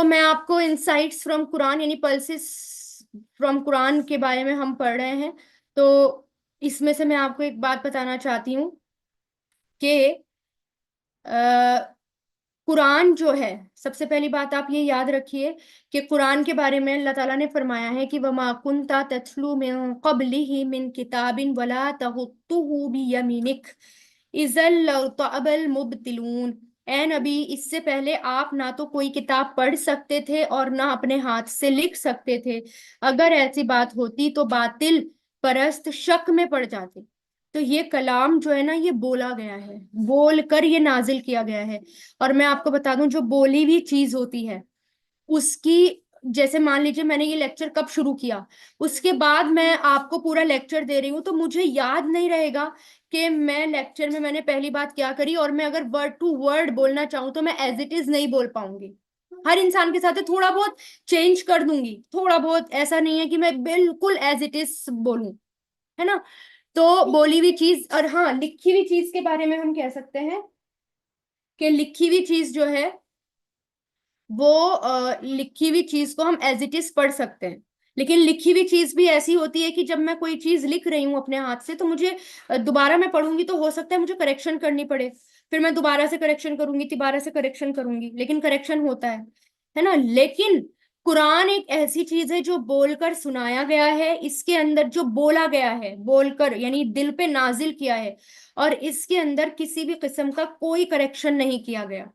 तो मैं आपको इंसाइट्स फ्रॉम कुरान यानी पल्सेस फ्रॉम कुरान के बारे में हम पढ़ रहे हैं। तो इसमें से मैं आपको एक बात बताना चाहती हूँ कि कुरान जो है, सबसे पहली बात आप ये याद रखिए कि कुरान के बारे में अल्लाह ताला ने फरमाया है कि वमा कुंता ततलू मिन क़ब्लिही मिन किताबिन वला तहुत्तुहु बियमीनिक इज़ल लर्तअबल मुब्तिलून। ए नबी, इससे पहले आप ना तो कोई किताब पढ़ सकते थे और ना अपने हाथ से लिख सकते थे। अगर ऐसी बात होती तो बातिल परस्त शक में पड़ जाते। तो ये कलाम जो है ना, ये बोला गया है, बोल कर ये नाजिल किया गया है। और मैं आपको बता दूं, जो बोली हुई चीज होती है उसकी, जैसे मान लीजिए मैंने ये लेक्चर कब शुरू किया, उसके बाद मैं आपको पूरा लेक्चर दे रही हूँ, तो मुझे याद नहीं रहेगा कि मैं लेक्चर में मैंने पहली बात क्या करी। और मैं अगर वर्ड टू वर्ड बोलना चाहूँ तो मैं एज इट इज नहीं बोल पाऊंगी। हर इंसान के साथ है, थोड़ा बहुत चेंज कर दूंगी, थोड़ा बहुत, ऐसा नहीं है कि मैं बिल्कुल एज इट इज बोलूं, है ना। तो बोली हुई चीज, और हाँ, लिखी हुई चीज के बारे में हम कह सकते हैं कि लिखी हुई चीज जो है वो लिखी हुई चीज को हम एज इट इज पढ़ सकते हैं। लेकिन लिखी हुई चीज भी ऐसी होती है कि जब मैं कोई चीज लिख रही हूँ अपने हाथ से, तो मुझे दोबारा मैं पढ़ूंगी तो हो सकता है मुझे करेक्शन करनी पड़े। फिर मैं दोबारा से करेक्शन करूंगी, दोबारा से करेक्शन करूंगी, लेकिन करेक्शन होता है ना। लेकिन कुरान एक ऐसी चीज है जो बोलकर सुनाया गया है, इसके अंदर जो बोला गया है, बोलकर यानी दिल पे नाजिल किया है, और इसके अंदर किसी भी किस्म का कोई करेक्शन नहीं किया गया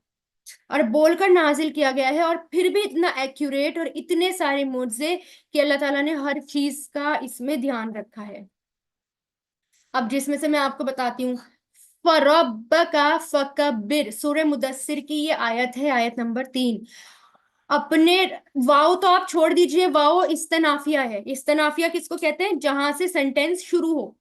और बोलकर नाजिल किया गया है। और फिर भी इतना एक्यूरेट और इतने सारे मुझे कि अल्लाह ताला ने हर चीज का इसमें ध्यान रखा है। अब जिसमें से मैं आपको बताती हूँ, फरब्बका फकब्बिर, सूरह मुदस्सिर की ये आयत है, आयत नंबर 3। अपने, वाव तो आप छोड़ दीजिए, वाव इस्तनाफिया है। इस्तनाफिया किसको कहते हैं? जहां से सेंटेंस शुरू हो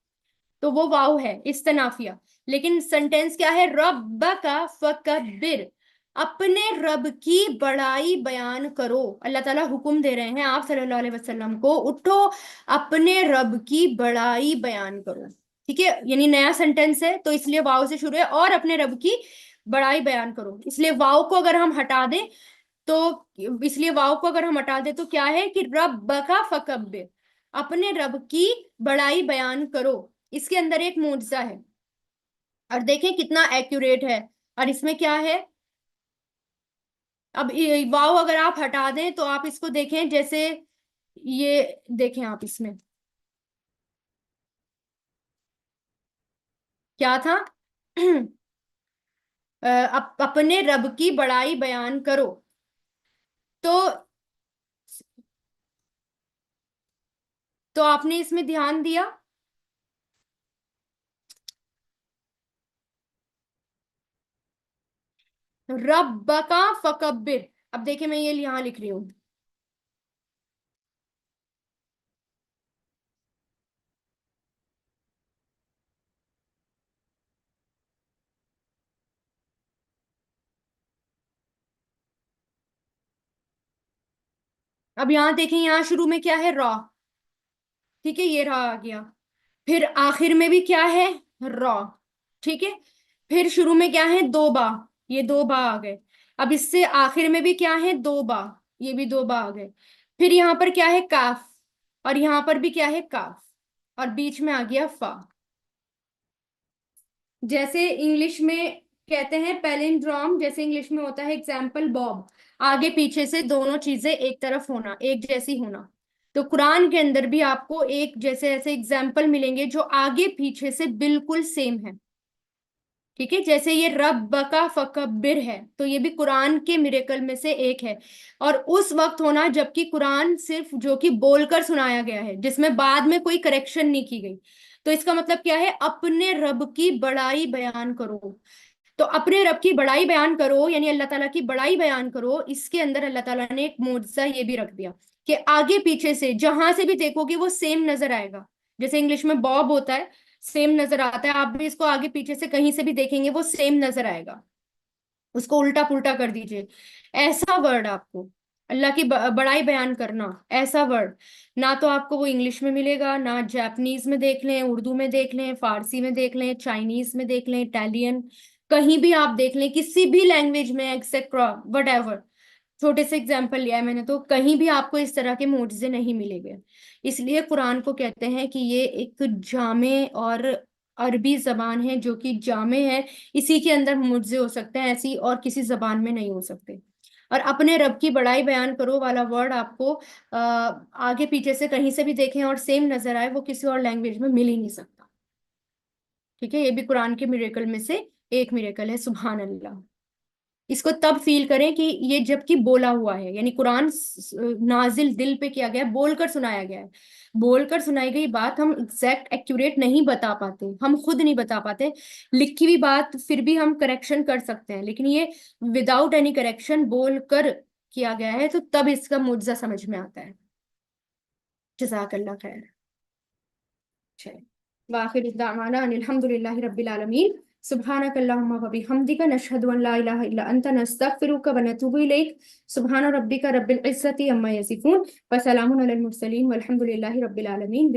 तो वो वाव है, इस्तनाफिया। लेकिन सेंटेंस क्या है? रब्बका फकब्बिर, अपने रब की बड़ाई बयान करो। अल्लाह ताला हुक्म दे रहे हैं आप सल्लल्लाहु अलैहि वसल्लम को, उठो, अपने रब की बड़ाई बयान करो। ठीक है, यानी नया सेंटेंस है तो इसलिए वाव से शुरू है, और अपने रब की बड़ाई बयान करो। इसलिए वाव को अगर हम हटा दें तो, इसलिए वाव को अगर हम हटा दें तो क्या है कि रब्बका फकब्बिर, अपने रब की बड़ाई बयान करो। इसके अंदर एक मुजजा है, और देखें कितना एक्यूरेट है। और इसमें क्या है, अब वाव अगर आप हटा दें तो आप इसको देखें, जैसे ये देखें आप इसमें क्या था अपने रब की बड़ाई बयान करो। तो आपने इसमें ध्यान दिया? रब्बका फकब्बिर। अब देखिए मैं ये यहां लिख रही हूं, अब यहां देखें, यहां शुरू में क्या है? रॉ। ठीक है, ये रहा आ गया। फिर आखिर में भी क्या है? रॉ। ठीक है, फिर शुरू में क्या है? दो बा, ये दो बा आ गए। अब इससे आखिर में भी क्या है? दो बा, ये भी दो बा आ गए। फिर यहाँ पर क्या है? काफ, और यहाँ पर भी क्या है? काफ, और बीच में आ गया फा। जैसे इंग्लिश में कहते हैं पैलिंड्रोम, जैसे इंग्लिश में होता है एग्जाम्पल बॉब, आगे पीछे से दोनों चीजें एक तरफ होना, एक जैसी होना। तो कुरान के अंदर भी आपको एक जैसे ऐसे एग्जाम्पल मिलेंगे जो आगे पीछे से बिल्कुल सेम है। ठीक है, जैसे ये रब का फकब्बिर है, तो ये भी कुरान के मिरेकल में से एक है। और उस वक्त होना जबकि कुरान सिर्फ जो कि बोलकर सुनाया गया है, जिसमें बाद में कोई करेक्शन नहीं की गई। तो इसका मतलब क्या है? अपने रब की बड़ाई बयान करो। तो अपने रब की बड़ाई बयान करो यानी अल्लाह ताला की बड़ाई बयान करो। इसके अंदर अल्लाह ताला ने एक मुजजा ये भी रख दिया कि आगे पीछे से जहां से भी देखोगे वो सेम नजर आएगा। जैसे इंग्लिश में बॉब होता है, सेम नजर आता है, आप भी इसको आगे पीछे से कहीं से भी देखेंगे वो सेम नजर आएगा। उसको उल्टा पुल्टा कर दीजिए। ऐसा वर्ड आपको, अल्लाह की बड़ाई बयान करना, ऐसा वर्ड ना तो आपको वो इंग्लिश में मिलेगा, ना जापानीज में देख लें, उर्दू में देख लें, फारसी में देख लें, चाइनीज में देख लें, इटालियन, कहीं भी आप देख लें, किसी भी लैंग्वेज में एक्सेट्रा वट एवर, छोटे से एग्जाम्पल लिया है मैंने, तो कहीं भी आपको इस तरह के मुआजिजे नहीं मिलेंगे। इसलिए कुरान को कहते हैं कि ये एक जामे और अरबी जबान है जो कि जामे है। इसी के अंदर मुआजिजे हो सकते हैं, ऐसी और किसी जबान में नहीं हो सकते। और अपने रब की बड़ाई बयान करो वाला वर्ड आपको आगे पीछे से कहीं से भी देखें और सेम नजर आए, वो किसी और लैंग्वेज में मिल ही नहीं सकता। ठीक है, ये भी कुरान के मिरेकल में से एक मिरेकल है, सुभान अल्लाह। इसको तब फील करें कि ये जबकि बोला हुआ है, यानी कुरान नाजिल दिल पे किया गया है, बोलकर सुनाया गया है। बोलकर सुनाई गई बात हम एग्जैक्ट एक्यूरेट नहीं बता पाते, हम खुद नहीं बता पाते। लिखी हुई बात फिर भी हम करेक्शन कर सकते हैं, लेकिन ये विदाउट एनी करेक्शन बोलकर किया गया है, तो तब इसका मुज्जा समझ में आता है। जज़ाकल्लाह खैर। वाखिर दावाना अनिल हम्दुलिल्लाहि रब्बिल आलमीन। सुब्हानक अल्लाहुम्मा व बिहम्दिका नशहदु अन ला इलाहा इल्ला अंता नस्तगफिरुका व नतूबु इलैक। सुब्हान रब्बिका रब्बिल इज्जति अम्मा यसिफून व सलामुन अलल मुरसलीन वल्हम्दुलिल्लाहि रब्बिल आलमीन।